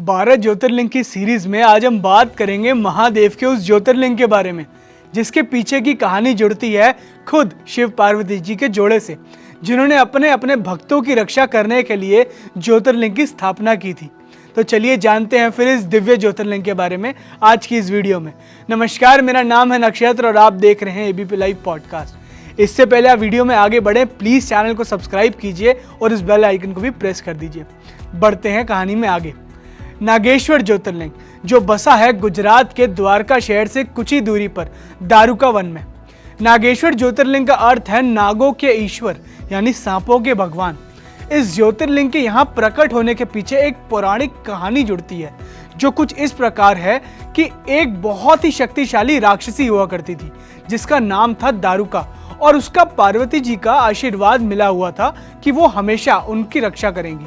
12 ज्योतिर्लिंग की सीरीज में आज हम बात करेंगे महादेव के उस ज्योतिर्लिंग के बारे में जिसके पीछे की कहानी जुड़ती है खुद शिव पार्वती जी के जोड़े से, जिन्होंने अपने अपने भक्तों की रक्षा करने के लिए ज्योतिर्लिंग की स्थापना की थी। तो चलिए जानते हैं फिर इस दिव्य ज्योतिर्लिंग के बारे में आज की इस वीडियो में। नमस्कार, मेरा नाम है नक्षत्र और आप देख रहे हैं एबीपी लाइव पॉडकास्ट। इससे पहले आप वीडियो में आगे बढ़े, प्लीज चैनल को सब्सक्राइब कीजिए और इस बेल आइकन को भी प्रेस कर दीजिए। बढ़ते हैं कहानी में आगे। नागेश्वर ज्योतिर्लिंग जो बसा है गुजरात के द्वारका शहर से कुछ ही दूरी पर दारुका वन में। नागेश्वर ज्योतिर्लिंग का अर्थ है नागों के ईश्वर यानी सांपों के भगवान। इस ज्योतिर्लिंग के यहाँ प्रकट होने के पीछे एक पौराणिक कहानी जुड़ती है जो कुछ इस प्रकार है कि एक बहुत ही शक्तिशाली राक्षसी हुआ करती थी जिसका नाम था दारुका, और उसका पार्वती जी का आशीर्वाद मिला हुआ था कि वो हमेशा उनकी रक्षा करेंगी।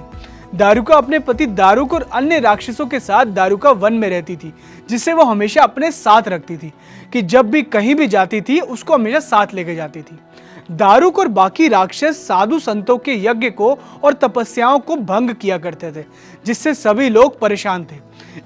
दारुका अपने पति दारुक और अन्य राक्षसों के साथ दारुका वन में रहती थी, जिसे वो हमेशा अपने साथ रखती थी कि जब भी कहीं भी जाती थी उसको हमेशा साथ लेके जाती थी। दारुक और बाकी राक्षस साधु संतों के यज्ञ को और तपस्याओं को भंग किया करते थे, जिससे सभी लोग परेशान थे।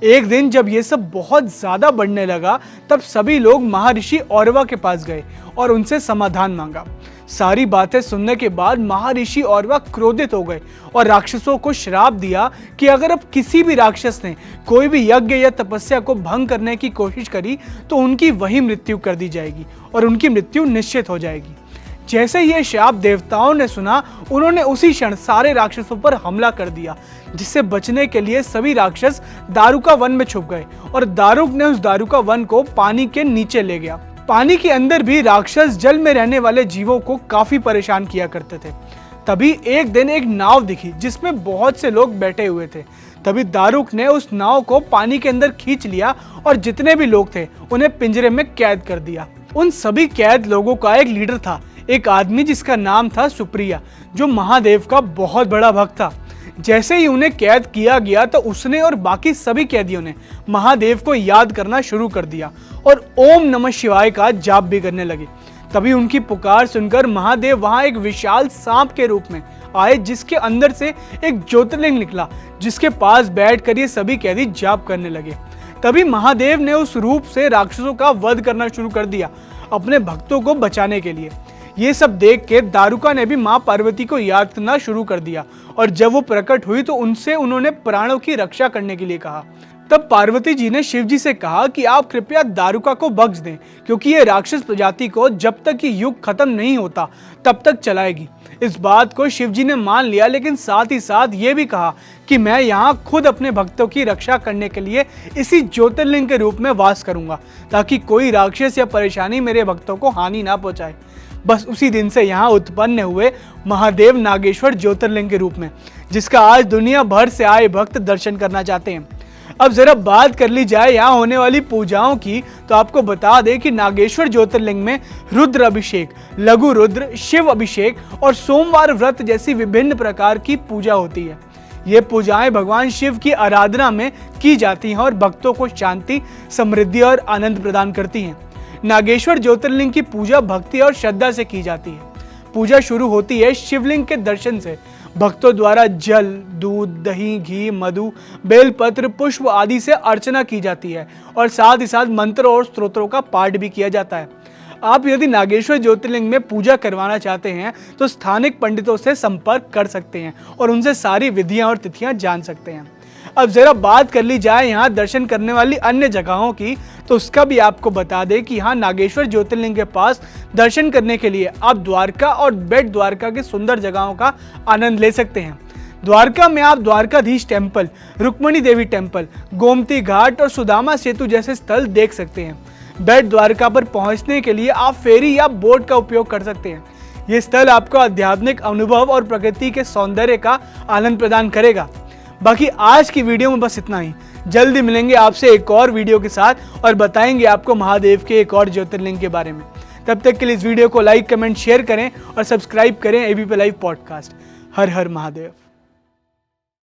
एक दिन जब ये सब बहुत ज्यादा बढ़ने लगा तब सभी लोग महर्षि औरवा के पास गए और उनसे समाधान मांगा। सारी बातें सुनने के बाद महर्षि औरवा क्रोधित हो गए और राक्षसों को श्राप दिया कि अगर अब किसी भी राक्षस ने कोई भी यज्ञ या तपस्या को भंग करने की कोशिश करी तो उनकी वही मृत्यु कर दी जाएगी और उनकी मृत्यु निश्चित हो जाएगी। जैसे ये श्राप देवताओं ने सुना, उन्होंने उसी क्षण सारे राक्षसों पर हमला कर दिया, जिससे बचने के लिए सभी राक्षस दारुका वन में छुप गए और दारुक ने उस दारुका वन को पानी के नीचे ले गया। पानी के अंदर भी राक्षस जल में रहने वाले जीवों को काफी परेशान किया करते थे। तभी एक दिन एक नाव दिखी जिसमें बहुत से लोग बैठे हुए थे। तभी दारुक ने उस नाव को पानी के अंदर खींच लिया और जितने भी लोग थे उन्हें पिंजरे में कैद कर दिया। उन सभी कैद लोगों का एक लीडर था, एक आदमी जिसका नाम था सुप्रिया, जो महादेव का बहुत बड़ा भक्त था। जैसे ही उन्हें कैद किया गया तो उसने और बाकी सभी कैदियों ने महादेव को याद करना शुरू कर दिया और ओम नमः शिवाय का जाप भी करने लगे। तभी उनकी पुकार सुनकर महादेव वहां एक विशाल सांप के रूप में आए, जिसके अंदर से एक ज्योतिर्लिंग निकला, जिसके पास बैठकर ये सभी कैदी जाप करने लगे। तभी महादेव ने उस रूप से राक्षसों का वध करना शुरू कर दिया अपने भक्तों को बचाने के लिए। ये सब देख के दारुका ने भी माँ पार्वती को याद करना शुरू कर दिया और जब वो प्रकट हुई तो उन्होंने प्राणों की रक्षा करने के लिए कहा। तब पार्वती जी ने शिव जी से कहा कि आप कृपया दारुका को बख्श दें, क्योंकि ये राक्षस प्रजाति को जब तक ये युग खत्म नहीं होता तब तक चलाएगी। इस बात को शिव जी ने मान लिया, लेकिन साथ ही साथ ये भी कहा कि मैं यहाँ खुद अपने भक्तों की रक्षा करने के लिए इसी ज्योतिर्लिंग के रूप में वास करूंगा, ताकि कोई राक्षस या परेशानी मेरे भक्तों को हानि ना पहुंचाए। बस उसी दिन से यहाँ उत्पन्न हुए महादेव नागेश्वर ज्योतिर्लिंग के रूप में, जिसका आज दुनिया भर से आए भक्त दर्शन करना चाहते हैं। अब जरा बात कर ली जाए यहाँ होने वाली पूजाओं की, तो आपको बता दें कि नागेश्वर ज्योतिर्लिंग में रुद्र अभिषेक, लघु रुद्र, शिव अभिषेक और सोमवार व्रत जैसी विभिन्न प्रकार की पूजा होती है। ये पूजाएं भगवान शिव की आराधना में की जाती हैं और भक्तों को शांति, समृद्धि और आनंद प्रदान करती हैं। नागेश्वर ज्योतिर्लिंग की पूजा भक्ति और श्रद्धा से की जाती है। पूजा शुरू होती है शिवलिंग के दर्शन से। भक्तों द्वारा जल, दूध, दही, घी, मधु, बेलपत्र, पुष्प आदि से अर्चना की जाती है और साथ ही साथ मंत्रों और स्तोत्रों का पाठ भी किया जाता है। आप यदि नागेश्वर ज्योतिर्लिंग में पूजा करवाना चाहते हैं तो स्थानिक पंडितों से संपर्क कर सकते हैं और उनसे सारी विधियां और तिथियां जान सकते हैं। अब जरा बात कर ली जाए यहाँ दर्शन करने वाली अन्य जगहों की, तो उसका भी आपको बता दें कि यहाँ नागेश्वर ज्योतिर्लिंग के पास दर्शन करने के लिए आप द्वारका और बेट द्वारका की सुंदर जगहों का आनंद ले सकते हैं। द्वारका में आप द्वारकाधीश टेम्पल, रुक्मणी देवी टेम्पल, गोमती घाट और सुदामा सेतु जैसे स्थल देख सकते हैं। बेट द्वारका पर पहुंचने के लिए आप फेरी या बोट का उपयोग कर सकते हैं। ये स्थल आपको आध्यात्मिक अनुभव और प्रकृति के सौंदर्य का आनंद प्रदान करेगा। बाकी आज की वीडियो में बस इतना ही। जल्दी मिलेंगे आपसे एक और वीडियो के साथ और बताएंगे आपको महादेव के एक और ज्योतिर्लिंग के बारे में। तब तक के लिए इस वीडियो को लाइक, कमेंट, शेयर करें और सब्सक्राइब करें एबीपी लाइव पॉडकास्ट। हर हर महादेव।